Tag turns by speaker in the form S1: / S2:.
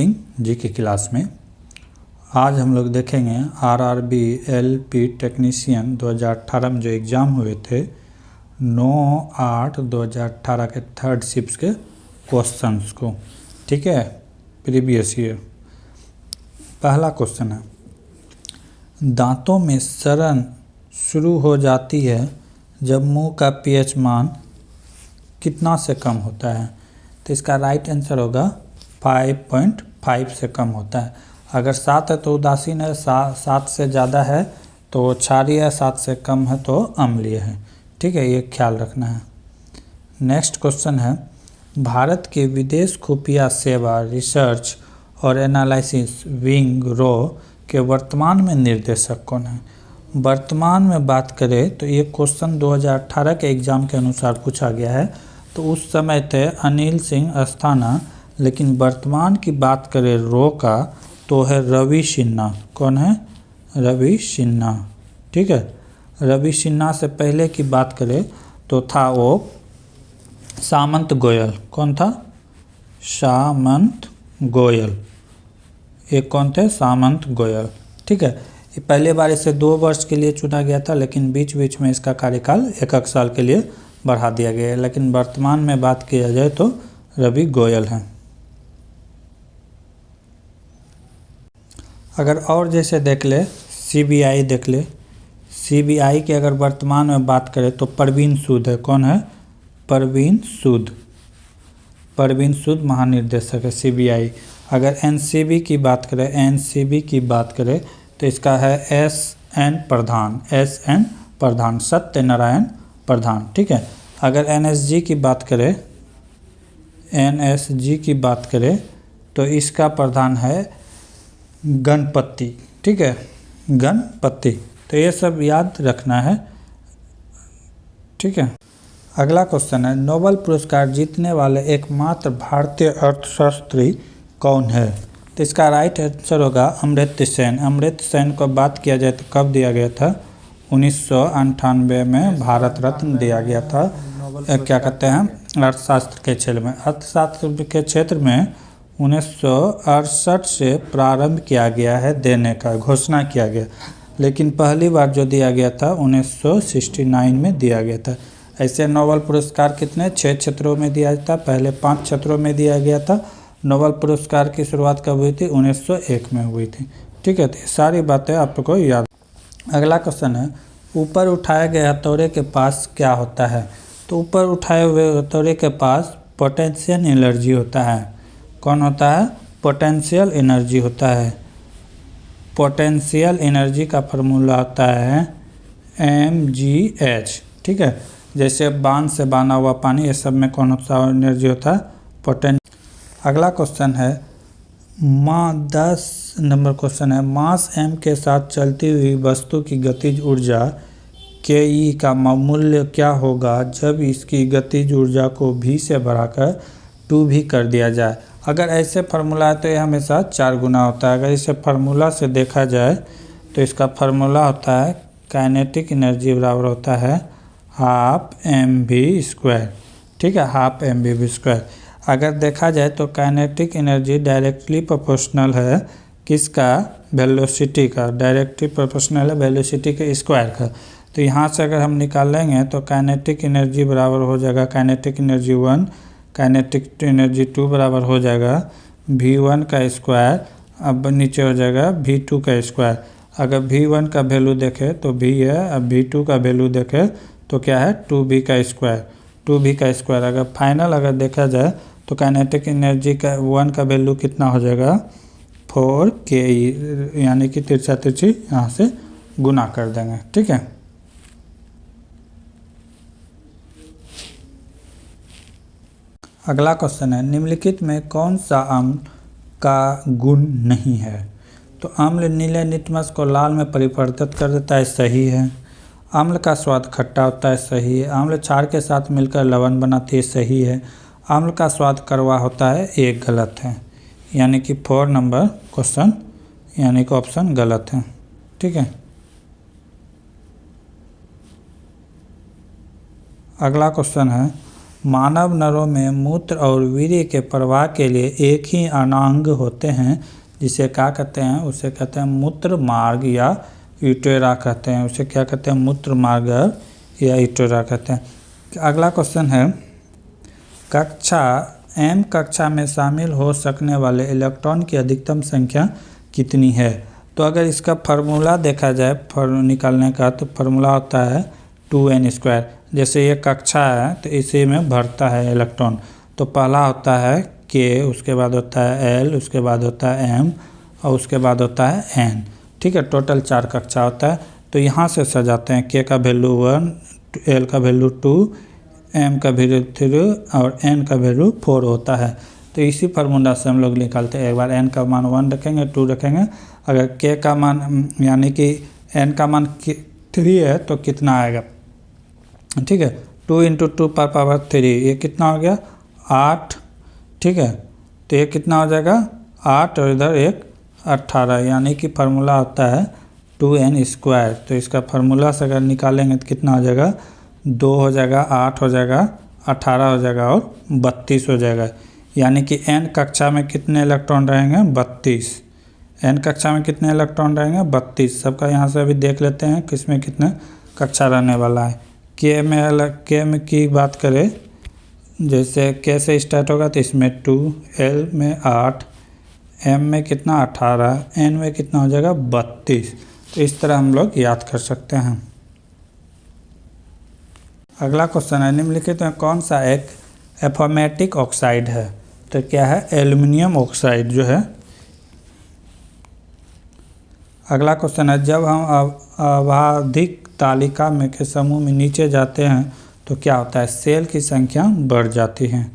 S1: सिंह जी की क्लास में आज हम लोग देखेंगे आरआरबी एलपी टेक्नीशियन 2018 में जो एग्ज़ाम हुए थे 9/8/2018 के थर्ड शिफ्ट के क्वेश्चंस को। ठीक है, प्रीवियस ईयर। पहला क्वेश्चन है, दांतों में सड़न शुरू हो जाती है जब मुंह का पीएच मान कितना से कम होता है? तो इसका राइट आंसर होगा 5.5 से कम होता है। अगर 7 है तो उदासीन है, 7 से ज़्यादा है तो क्षारीय है, 7 से कम है तो अम्लीय है। ठीक है, ये ख्याल रखना है। नेक्स्ट क्वेश्चन है, भारत के विदेश खुफिया सेवा रिसर्च और एनालिसिस विंग रो के वर्तमान में निर्देशक कौन है? वर्तमान में बात करें तो ये क्वेश्चन 2018 के एग्ज़ाम के अनुसार पूछा गया है। तो उस समय थे अनिल सिंह अस्थाना, लेकिन वर्तमान की बात करें रो का तो है रवि सिन्हा। कौन है? रवि सिन्हा। ठीक है, रवि सिन्हा से पहले की बात करें तो था वो सामंत गोयल। कौन था? सामंत गोयल। ये कौन थे? सामंत गोयल। ठीक है, ये पहले बार इसे 2 वर्ष के लिए चुना गया था, लेकिन बीच बीच में इसका कार्यकाल 1 साल के लिए बढ़ा दिया गया है। लेकिन वर्तमान में बात किया जाए तो रवि गोयल हैं। अगर और जैसे देख ले, सीबीआई देख ले, सीबीआई की अगर वर्तमान में बात करें तो परवीन सूद है। कौन है? परवीन सूद। परवीन सूद महानिर्देशक है सीबीआई। अगर एनसीबी की बात करें, एनसीबी की बात करें तो इसका है एसएन प्रधान। एसएन प्रधान, सत्यनारायण प्रधान। ठीक है, अगर एनएसजी की बात करें, एनएसजी की बात करें तो इसका प्रधान है गणपति। ठीक है, गणपति। तो ये सब याद रखना है। ठीक है, अगला क्वेश्चन है, नोबेल पुरस्कार जीतने वाले एकमात्र भारतीय अर्थशास्त्री कौन है? तो इसका राइट आंसर होगा अमर्त्य सेन। अमर्त्य सेन को बात किया जाए तो कब दिया गया था? 1998 में भारत रत्न दिया गया था। क्या कहते हैं? अर्थशास्त्र के क्षेत्र में। अर्थशास्त्र के क्षेत्र में 1968 से प्रारंभ किया गया है देने का, घोषणा किया गया, लेकिन पहली बार जो दिया गया था 1969 में दिया गया था। ऐसे नोबेल पुरस्कार कितने? 6 क्षेत्रों में दिया जाता। पहले 5 क्षेत्रों में दिया गया था। नोबेल पुरस्कार की शुरुआत कब हुई थी? 1901 में हुई थी। ठीक है, तो सारी बातें आपको याद। अगला क्वेश्चन है, ऊपर उठाए गए हथौड़े के पास क्या होता है? तो ऊपर उठाए हुए हथौड़े के पास पोटेंशियल एनर्जी होता है। कौन होता है? पोटेंशियल एनर्जी होता है। पोटेंशियल एनर्जी का फार्मूला होता है mgh। ठीक है, जैसे बांध से बना हुआ पानी, ये सब में कौन सा एनर्जी होता है? पोटेंशियल। अगला क्वेश्चन है, 10 नंबर क्वेश्चन है, मास m के साथ चलती हुई वस्तु की गतिज ऊर्जा ke का मूल्य क्या होगा जब इसकी गतिज ऊर्जा को v से बढ़ाकर 2v कर दिया जाए? अगर ऐसे फार्मूला है तो ये हमेशा 4 गुना होता है। अगर इसे फार्मूला से देखा जाए तो इसका फार्मूला होता है काइनेटिक एनर्जी बराबर होता है ½ mv²। ठीक है, ½ mv²। अगर देखा जाए तो काइनेटिक एनर्जी डायरेक्टली प्रोपोर्शनल है किसका? वेलोसिटी का। डायरेक्टली प्रोपोर्शनल है वेलोसिटी के स्क्वायर का। तो यहाँ से अगर हम निकाल लेंगे तो काइनेटिक एनर्जी बराबर हो जाएगा काइनेटिक एनर्जी 1, काइनेटिक एनर्जी 2 बराबर हो जाएगा v1 का स्क्वायर, अब नीचे हो जाएगा v2 का स्क्वायर। अगर v1 का वैल्यू देखें तो v है, अब v2 का वैल्यू देखें तो क्या है? 2v का स्क्वायर। 2v का स्क्वायर। अगर फाइनल अगर देखा जाए तो काइनेटिक एनर्जी का 1 का वैल्यू कितना हो जाएगा? 4ke, यानी कि तिरछा तिरछी यहाँ से गुना कर देंगे। ठीक है, अगला क्वेश्चन है, निम्नलिखित में कौन सा अम्ल का गुण नहीं है? तो अम्ल नीले लिटमस को लाल में परिवर्तित कर देता है, सही है। अम्ल का स्वाद खट्टा होता है, सही है। अम्ल क्षार के साथ मिलकर लवण बनाती है, सही है। अम्ल का स्वाद कड़वा होता है, ये गलत है। यानी कि 4 नंबर क्वेश्चन यानी कि ऑप्शन गलत है। ठीक है, अगला क्वेश्चन है, मानव नरों में मूत्र और वीर्य के प्रवाह के लिए एक ही अनांग होते हैं, जिसे क्या कहते हैं, उसे कहते हैं मूत्र मार्ग या यूटेरा कहते हैं। उसे क्या कहते हैं, मूत्र मार्ग या यूटेरा कहते हैं। अगला क्वेश्चन है, कक्षा में शामिल हो सकने वाले इलेक्ट्रॉन की अधिकतम संख्या कितनी है। तो अगर इसका फार्मूला देखा जाए निकालने का, तो फार्मूला होता है 2n²। जैसे ये कक्षा है तो इसी में भरता है इलेक्ट्रॉन, तो पहला होता है k, उसके बाद होता है l, उसके बाद होता है m और उसके बाद होता है n। ठीक है, टोटल 4 कक्षा होता है। तो यहाँ से सजाते हैं, k का वैल्यू 1, l का वैल्यू 2, m का वैल्यू 3 और n का वैल्यू 4 होता है। तो इसी फार्मूला से हम लोग निकालते हैं। एक बार n का मान 1 रखेंगे, 2 रखेंगे, अगर k का मान यानी कि n का मान 3 है तो कितना आएगा, ठीक है, 2 × 2 पर पावर 3, ये कितना हो गया 8। ठीक है, तो ये कितना हो जाएगा 8 और इधर एक 18, यानी कि फार्मूला होता है 2n²। तो इसका फार्मूला से अगर निकालेंगे तो कितना हो जाएगा, 2 हो जाएगा, 8 हो जाएगा, 18 हो जाएगा और 32 हो जाएगा। यानी कि n कक्षा में कितने इलेक्ट्रॉन रहेंगे, 32। n कक्षा में कितने इलेक्ट्रॉन रहेंगे, 32। सबका यहाँ से अभी देख लेते हैं किसमें कितने कक्षा रहने वाला है। k में की बात करें, जैसे k से स्टार्ट होगा तो इसमें 2, l में 8, m में कितना 18, n में कितना हो जाएगा 32। तो इस तरह हम लोग याद कर सकते हैं। अगला क्वेश्चन है, निम्नलिखित में कौन सा एक एफॉर्मेटिक ऑक्साइड है। तो क्या है, एल्युमिनियम ऑक्साइड जो है। अगला क्वेश्चन है, जब हम आवधिक तालिका में के समूह में नीचे जाते हैं तो क्या होता है, सेल की संख्या बढ़ जाती है।